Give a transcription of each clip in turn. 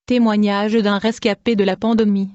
Témoignage d'un rescapé de la pandémie.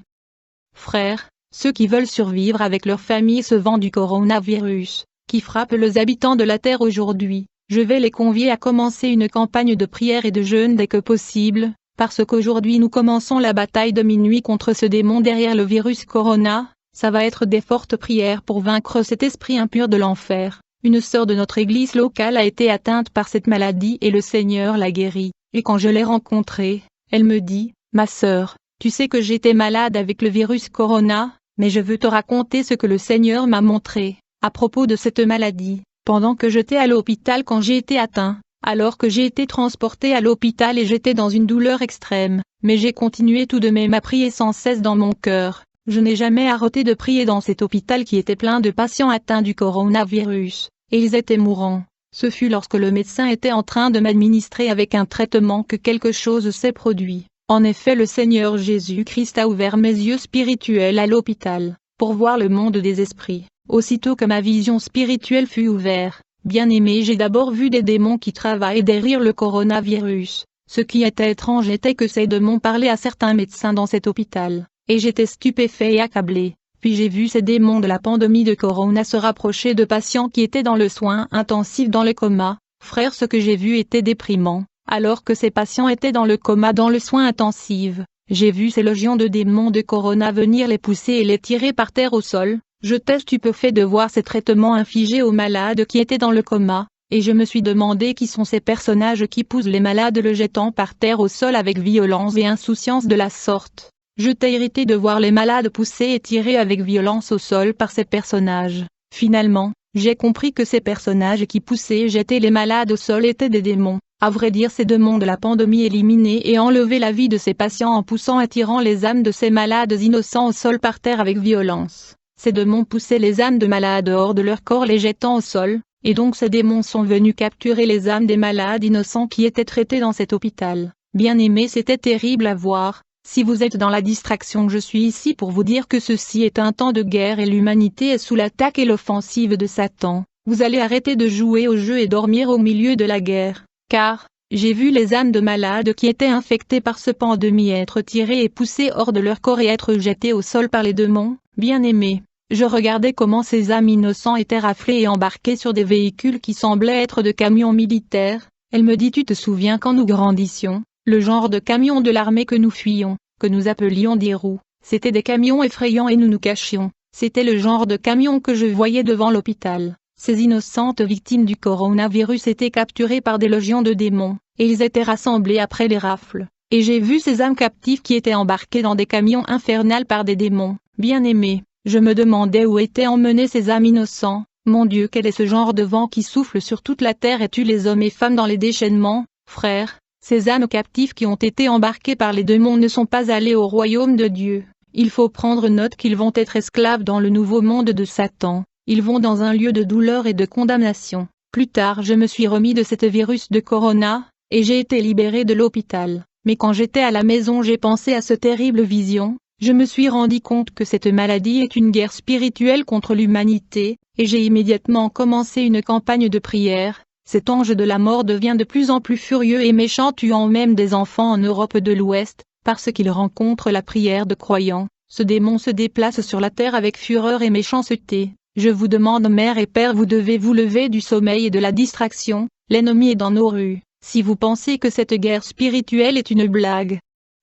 Frères, ceux qui veulent survivre avec leur famille ce vent du coronavirus, qui frappe les habitants de la Terre aujourd'hui, je vais les convier à commencer une campagne de prière et de jeûne dès que possible, parce qu'aujourd'hui nous commençons la bataille de minuit contre ce démon derrière le virus corona. Ça va être des fortes prières pour vaincre cet esprit impur de l'enfer. Une sœur de notre église locale a été atteinte par cette maladie et le Seigneur l'a guérie, et quand je l'ai rencontrée, elle me dit, « Ma sœur, tu sais que j'étais malade avec le virus corona, mais je veux te raconter ce que le Seigneur m'a montré, à propos de cette maladie, pendant que j'étais à l'hôpital quand j'ai été atteint, alors que j'ai été transporté à l'hôpital et j'étais dans une douleur extrême, mais j'ai continué tout de même à prier sans cesse dans mon cœur. Je n'ai jamais arrêté de prier dans cet hôpital qui était plein de patients atteints du coronavirus, et ils étaient mourants. Ce fut lorsque le médecin était en train de m'administrer avec un traitement que quelque chose s'est produit. En effet, le Seigneur Jésus-Christ a ouvert mes yeux spirituels à l'hôpital, pour voir le monde des esprits. Aussitôt que ma vision spirituelle fut ouverte, bien-aimé, j'ai d'abord vu des démons qui travaillent derrière le coronavirus. Ce qui était étrange était que ces démons parlaient à certains médecins dans cet hôpital, et j'étais stupéfait et accablé. Puis j'ai vu ces démons de la pandémie de corona se rapprocher de patients qui étaient dans le soin intensif dans le coma. Frère, ce que j'ai vu était déprimant. Alors que ces patients étaient dans le coma dans le soin intensif, j'ai vu ces légions de démons de corona venir les pousser et les tirer par terre au sol. J'étais stupéfait de voir ces traitements infligés aux malades qui étaient dans le coma, et je me suis demandé qui sont ces personnages qui poussent les malades le jetant par terre au sol avec violence et insouciance de la sorte. J'étais irrité de voir les malades poussés et tirés avec violence au sol par ces personnages. Finalement, j'ai compris que ces personnages qui poussaient et jetaient les malades au sol étaient des démons. À vrai dire, ces démons de la pandémie éliminaient et enlevaient la vie de ces patients en poussant et tirant les âmes de ces malades innocents au sol par terre avec violence. Ces démons poussaient les âmes de malades hors de leur corps les jetant au sol, et donc ces démons sont venus capturer les âmes des malades innocents qui étaient traités dans cet hôpital. Bien-aimés, c'était terrible à voir. Si vous êtes dans la distraction, je suis ici pour vous dire que ceci est un temps de guerre et l'humanité est sous l'attaque et l'offensive de Satan. Vous allez arrêter de jouer au jeu et dormir au milieu de la guerre, car j'ai vu les âmes de malades qui étaient infectés par ce pandémie être tirées et poussées hors de leur corps et être jetées au sol par les démons. Bien-aimés, je regardais comment ces âmes innocents étaient raflées et embarquées sur des véhicules qui semblaient être de camions militaires. Elle me dit, tu te souviens quand nous grandissions? Le genre de camions de l'armée que nous fuyions, que nous appelions des roues, c'était des camions effrayants et nous nous cachions. C'était le genre de camion que je voyais devant l'hôpital. Ces innocentes victimes du coronavirus étaient capturées par des légions de démons, et ils étaient rassemblés après les rafles. Et j'ai vu ces âmes captives qui étaient embarquées dans des camions infernales par des démons. Bien-aimés, je me demandais où étaient emmenés ces âmes innocents. Mon Dieu, quel est ce genre de vent qui souffle sur toute la terre et tue les hommes et femmes dans les déchaînements? Frères, ces âmes captives qui ont été embarquées par les démons ne sont pas allées au royaume de Dieu. Il faut prendre note qu'ils vont être esclaves dans le nouveau monde de Satan. Ils vont dans un lieu de douleur et de condamnation. Plus tard, je me suis remis de cet virus de corona, et j'ai été libéré de l'hôpital. Mais quand j'étais à la maison, j'ai pensé à cette terrible vision. Je me suis rendu compte que cette maladie est une guerre spirituelle contre l'humanité, et j'ai immédiatement commencé une campagne de prière. Cet ange de la mort devient de plus en plus furieux et méchant, tuant même des enfants en Europe de l'Ouest, parce qu'il rencontre la prière de croyants. Ce démon se déplace sur la terre avec fureur et méchanceté. Je vous demande, mère et père, vous devez vous lever du sommeil et de la distraction. L'ennemi est dans nos rues. Si vous pensez que cette guerre spirituelle est une blague,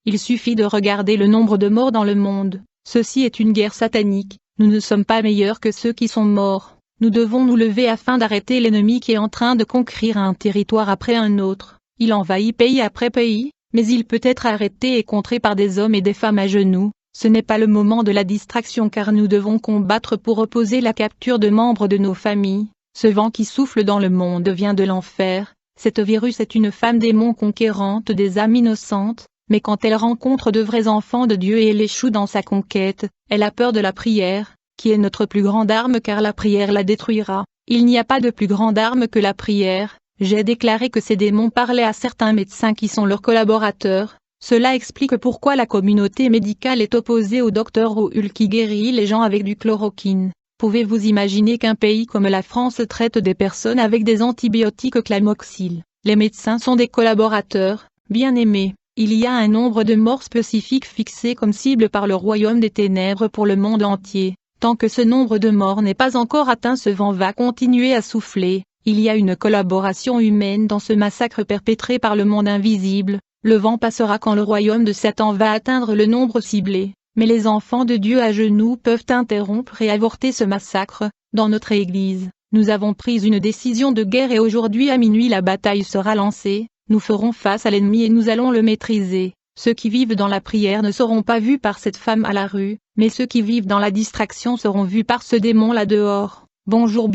il suffit de regarder le nombre de morts dans le monde. Ceci est une guerre satanique. Nous ne sommes pas meilleurs que ceux qui sont morts. Nous devons nous lever afin d'arrêter l'ennemi qui est en train de conquérir un territoire après un autre. Il envahit pays après pays, mais il peut être arrêté et contré par des hommes et des femmes à genoux. Ce n'est pas le moment de la distraction car nous devons combattre pour opposer la capture de membres de nos familles. Ce vent qui souffle dans le monde vient de l'enfer. Cet virus est une femme démon conquérante des âmes innocentes, mais quand elle rencontre de vrais enfants de Dieu et elle échoue dans sa conquête, elle a peur de la prière, qui est notre plus grande arme car la prière la détruira. Il n'y a pas de plus grande arme que la prière. J'ai déclaré que ces démons parlaient à certains médecins qui sont leurs collaborateurs. Cela explique pourquoi la communauté médicale est opposée au docteur Raoul qui guérit les gens avec du chloroquine. Pouvez-vous imaginer qu'un pays comme la France traite des personnes avec des antibiotiques Clamoxyl? Les médecins sont des collaborateurs. Bien-aimés, Il y a un nombre de morts spécifique fixé comme cible par le royaume des ténèbres pour le monde entier. Tant que ce nombre de morts n'est pas encore atteint, ce vent va continuer à souffler. Il y a une collaboration humaine dans ce massacre perpétré par le monde invisible. Le vent passera quand le royaume de Satan va atteindre le nombre ciblé. Mais les enfants de Dieu à genoux peuvent interrompre et avorter ce massacre. Dans notre Église, nous avons pris une décision de guerre et aujourd'hui à minuit la bataille sera lancée. Nous ferons face à l'ennemi et nous allons le maîtriser. Ceux qui vivent dans la prière ne seront pas vus par cette femme à la rue, mais ceux qui vivent dans la distraction seront vus par ce démon là dehors. Bonjour bien.